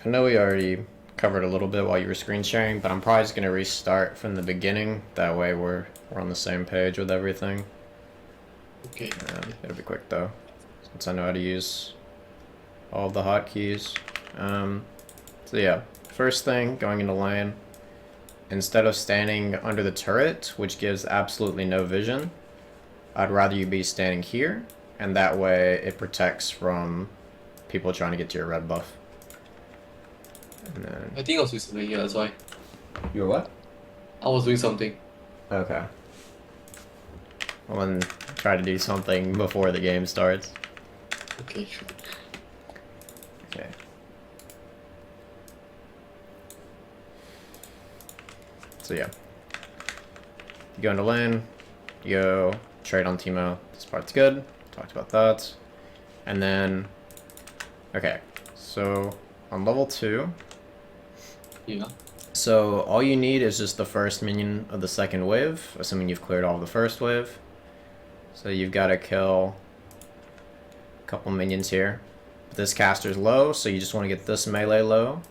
I know we already covered a little bit while you were screen sharing, but I'm probably just gonna restart from the beginning. That way we're on the same page with everything. Okay. It'll be quick though, since I know how to use all of the hotkeys. So yeah, first thing, going into lane, instead of standing under the turret, which gives absolutely no vision, I'd rather you be standing here, and that way it protects from people trying to get to your red buff. And then I think I was doing something here, that's why. you were what? I was doing something. Okay. Well, then try to do something before the game starts. Okay. Okay. So yeah. You go into lane, you go trade on Teemo. This part's good. Talked about that. And then, okay. So on level 2, Yeah. so all you need is just the first minion of the second wave, assuming you've cleared all of the first wave. So you've got to kill a couple minions here. This caster's low, so you just want to get this melee low.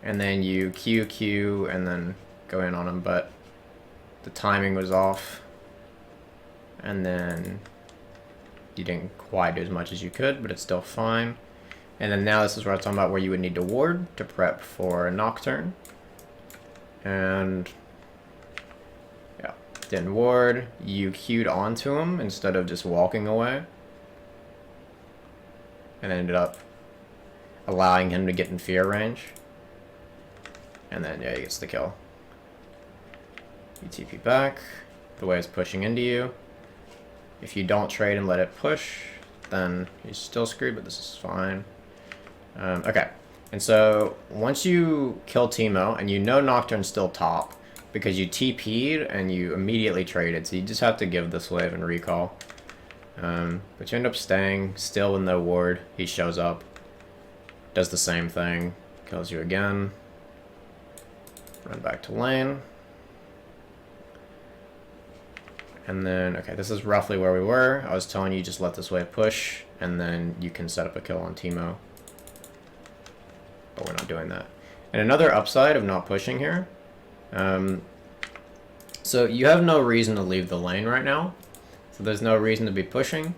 And then you Q, and then go in on him, but the timing was off. And then you didn't quite do as much as you could, but it's still fine. And then now this is where I was talking about where you would need to ward to prep for a Nocturne. And yeah, didn't ward. You queued onto him instead of just walking away. And ended up allowing him to get in fear range. And then yeah, he gets the kill. You TP back. The wave's pushing into you. If you don't trade and let it push, then you're still screwed, but this is fine. Okay, and so once you kill Teemo, and you know Nocturne's still top, because you TP'd and you immediately traded, so you just have to give this wave and recall. But you end up staying, still with no ward. He shows up, does the same thing, kills you again. Run back to lane. And then, okay, this is roughly where we were. I was telling you just let this wave push, and then you can set up a kill on Teemo. But we're not doing that. And another upside of not pushing here, so you have no reason to leave the lane right now. So there's no reason to be pushing.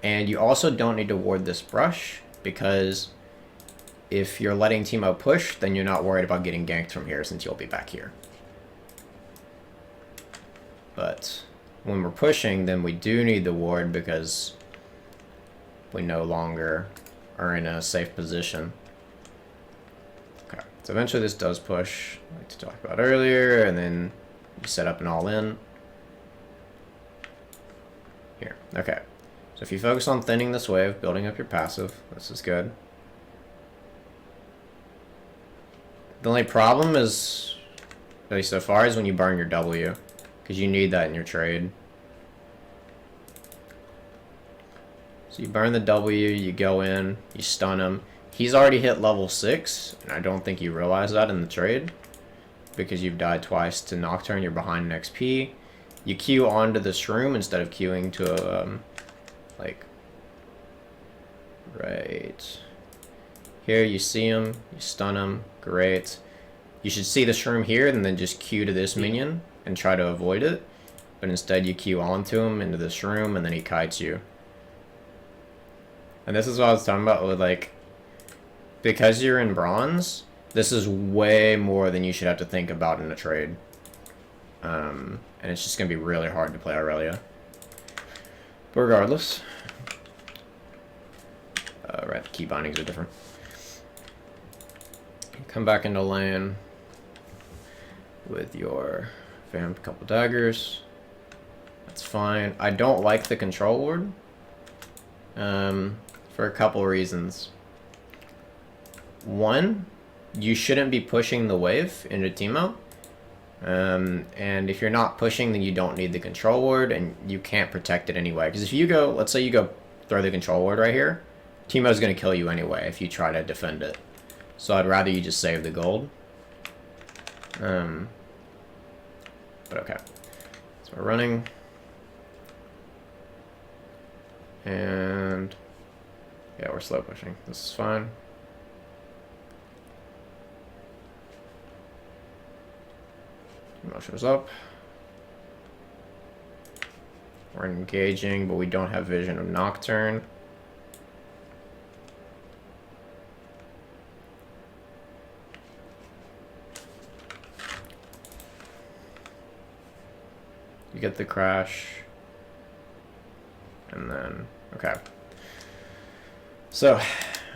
And you also don't need to ward this brush, because if you're letting Teemo push, then you're not worried about getting ganked from here since you'll be back here. But when we're pushing, then we do need the ward because we no longer are in a safe position. Okay, so eventually this does push, like to talk about earlier, and then you set up an all-in. Here, okay. So if you focus on thinning this wave, building up your passive, this is good. The only problem is, at least so far, is when you burn your W, because you need that in your trade. So you burn the W, you go in, you stun him. He's already hit level 6, and I don't think you realize that in the trade, because you've died twice to Nocturne, you're behind in XP. You Q onto the shroom instead of queuing to a, like, right here, you see him, you stun him, great. You should see the shroom here and then just Q to this minion and try to avoid it. But instead you Q onto him into the shroom and then he kites you. And this is what I was talking about with, like, because you're in bronze, this is way more than you should have to think about in a trade. And it's just going to be really hard to play Irelia. But regardless, right, the key bindings are different. Come back into lane with your vamp, couple daggers. That's fine. I don't like the control ward for a couple reasons. One, you shouldn't be pushing the wave into Teemo. And if you're not pushing, then you don't need the control ward, and you can't protect it anyway. Because if you go, let's say you go throw the control ward right here, Teemo's going to kill you anyway if you try to defend it. So I'd rather you just save the gold. But okay. So we're running. And yeah, we're slow pushing. This is fine. Teemo shows up. We're engaging, but we don't have vision of Nocturne. You get the crash. And then, okay. So,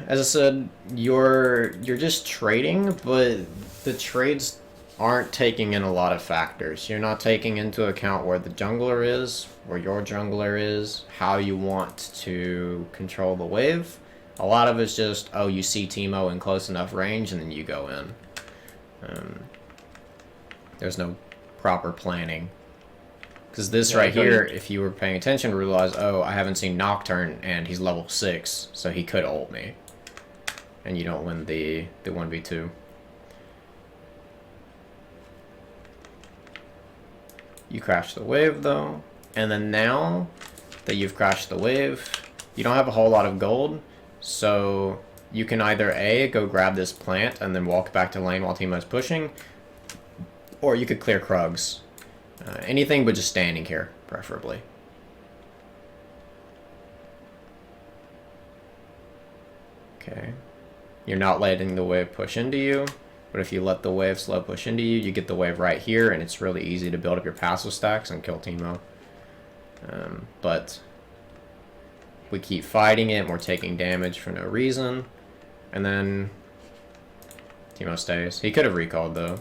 as I said, you're just trading, but the trades aren't taking in a lot of factors. You're not taking into account where the jungler is, where your jungler is, how you want to control the wave. A lot of it's just, oh, you see Teemo in close enough range, and then you go in. There's no proper planning. Because this right here, if you were paying attention, realize, oh, I haven't seen Nocturne, and he's level 6, so he could ult me. And you don't win the 1v2. You crash the wave, though. And then now that you've crashed the wave, you don't have a whole lot of gold. So you can either A, go grab this plant and then walk back to lane while Teemo's pushing. Or you could clear Krugs. Anything but just standing here, preferably. Okay. You're not letting the wave push into you. But if you let the wave slow push into you, you get the wave right here, and it's really easy to build up your passive stacks and kill Teemo. But we keep fighting it, and we're taking damage for no reason. And then Teemo stays. He could have recalled, though.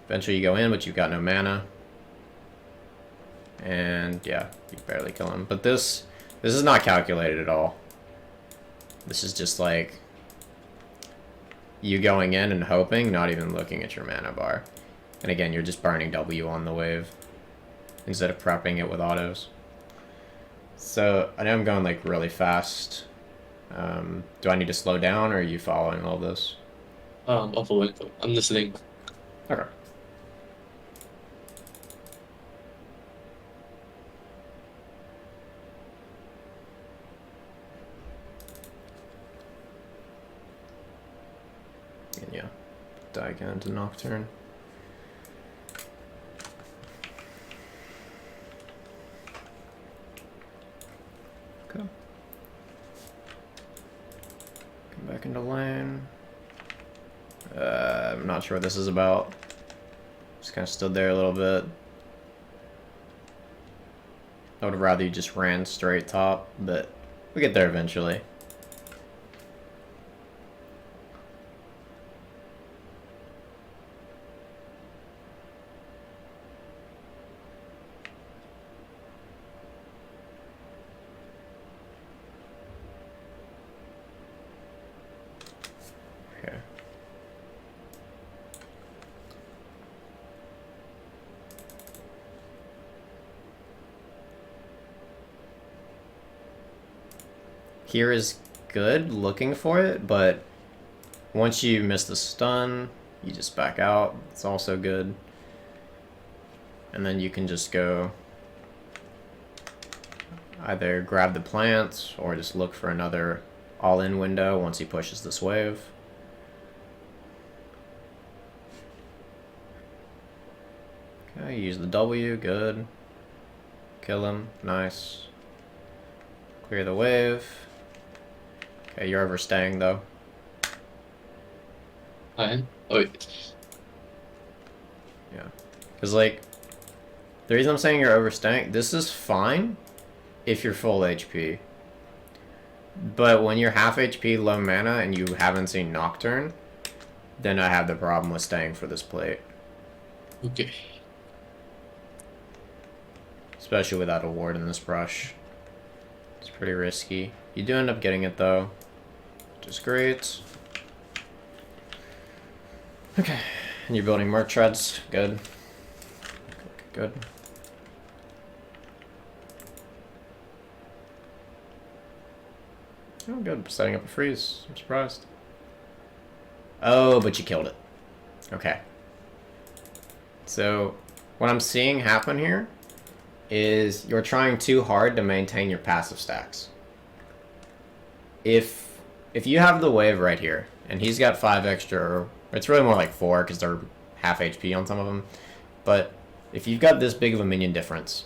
Eventually you go in, but you've got no mana. And, yeah, you barely kill him. But this is not calculated at all. This is just like you going in and hoping, not even looking at your mana bar. And again, you're just burning W on the wave instead of prepping it with autos. So I know I'm going like really fast. Do I need to slow down, or are you following all this? I'm following. I'm listening. Okay. And yeah, die again to Nocturne. Okay. Come back into lane. I'm not sure what this is about. Just kind of stood there a little bit. I would have rather you just ran straight top, but we get there eventually. Okay. Here is good looking for it, but once you miss the stun, you just back out. It's also good. And then you can just go either grab the plants or just look for another all-in window once he pushes this wave. Okay, use the W, good. Kill him, nice. Clear the wave. Okay, you're overstaying though. I am? Oh, wait. Yeah. Because, like, the reason I'm saying you're overstaying, this is fine if you're full HP. But when you're half HP, low mana, and you haven't seen Nocturne, then I have the problem with staying for this plate. Okay. Especially without a ward in this brush. It's pretty risky. You do end up getting it though, which is great. Okay, and you're building merc treads. Good. Good. Oh, good. Setting up a freeze. I'm surprised. Oh, but you killed it. Okay. So, what I'm seeing happen here is you're trying too hard to maintain your passive stacks. If you have the wave right here, and he's got 5 extra, or it's really more like 4 because they're half HP on some of them. But if you've got this big of a minion difference,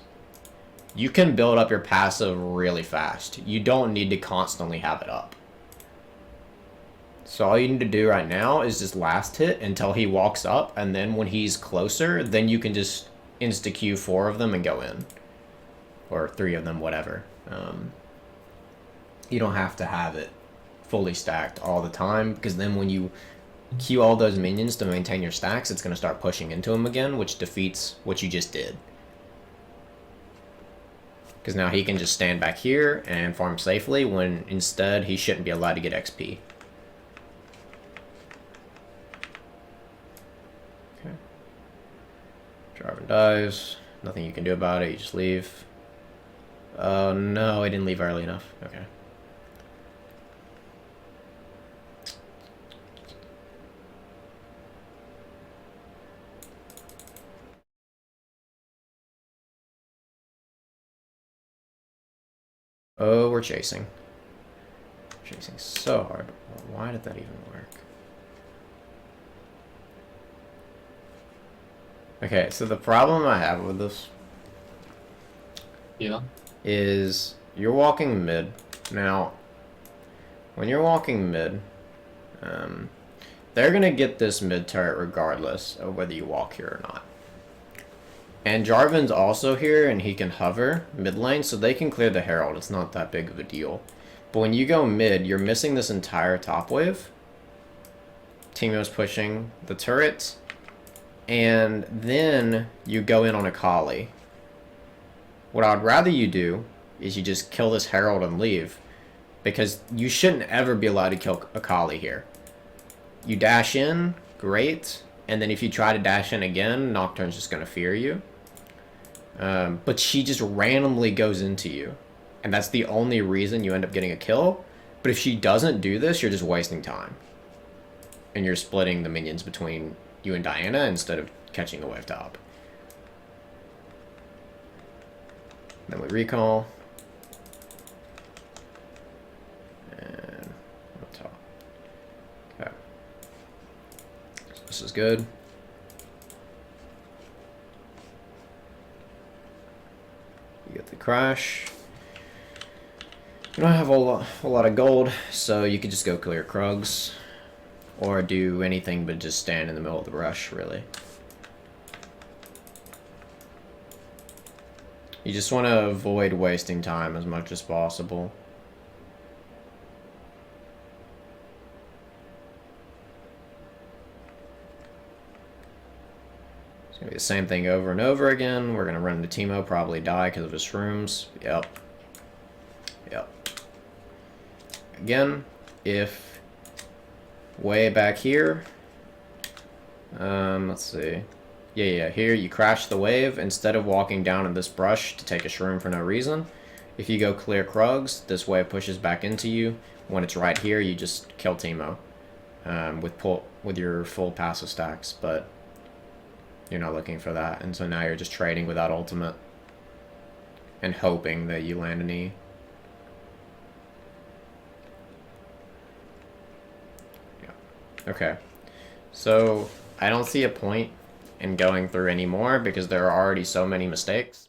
you can build up your passive really fast. You don't need to constantly have it up. So all you need to do right now is just last hit until he walks up, and then when he's closer, then you can just insta-Q 4 of them and go in. Or 3 of them, whatever. You don't have to have it fully stacked all the time, because then when you queue all those minions to maintain your stacks, it's going to start pushing into them again, which defeats what you just did. Because now he can just stand back here and farm safely, when instead he shouldn't be allowed to get XP. Okay. Jarvan dies. Nothing you can do about it, you just leave. Oh no, I didn't leave early enough. Okay. Oh, we're chasing. Chasing so hard. Why did that even work? Okay, so the problem I have with this is you're walking mid. Now, when you're walking mid, they're going to get this mid turret regardless of whether you walk here or not. And Jarvan's also here, and he can hover mid lane, so they can clear the Herald. It's not that big of a deal. But when you go mid, you're missing this entire top wave. Teemo's pushing the turret, and then you go in on Akali. What I'd rather you do is you just kill this Herald and leave, because you shouldn't ever be allowed to kill Akali here. You dash in, great, and then if you try to dash in again, Nocturne's just going to fear you. But she just randomly goes into you, and that's the only reason you end up getting a kill. But if she doesn't do this, you're just wasting time, and you're splitting the minions between you and Diana instead of catching the wave top. Then we recall. And on top. Okay. So this is good. You get the crash. You don't have a lot of gold, so you could just go clear Krugs. Or do anything but just stand in the middle of the brush, really. You just want to avoid wasting time as much as possible. It's going to be the same thing over and over again. We're going to run into Teemo, probably die because of his shrooms. Yep. Yep. Again, if way back here, let's see. Yeah, here you crash the wave instead of walking down in this brush to take a shroom for no reason. If you go clear Krugs, this wave pushes back into you. When it's right here, you just kill Teemo with your full passive stacks, but you're not looking for that, and so now you're just trading without ultimate and hoping that you land an E. Yeah. Okay. So I don't see a point in going through anymore because there are already so many mistakes.